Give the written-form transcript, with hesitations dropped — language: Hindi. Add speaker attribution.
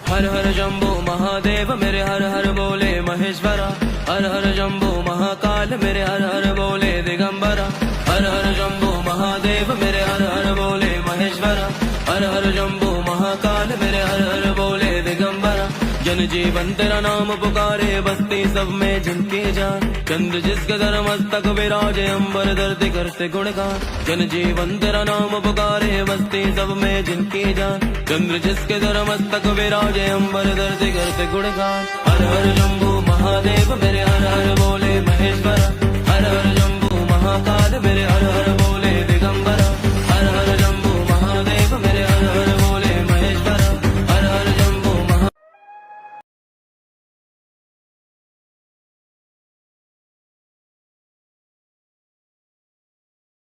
Speaker 1: हर हर जम्बो महादेव मेरे हर हर बोले महेश्वरा, हर हर जम्बो महाकाल मेरे हर हर बोले दिगंबरा, हर हर जम्बो महादेव मेरे हर हर बोले महेश्वरा, हर हर जम्बो महाकाल मेरे हर हर बोले दिगंबरा। जन जीवन तेरा नाम पुकारे बस्ती सब में जिनकी जान, चंद्र जिसके दर मस्तक विराजे अंबर धरती करते गुणगान। जन जीवन तेरा नाम पुकारे बस्ती सब में जिनकी जान, चंद्र जिसके दर मस्तक विराजे अंबर धरती करते गुणगान। हर हर जम्बो महादेव मेरे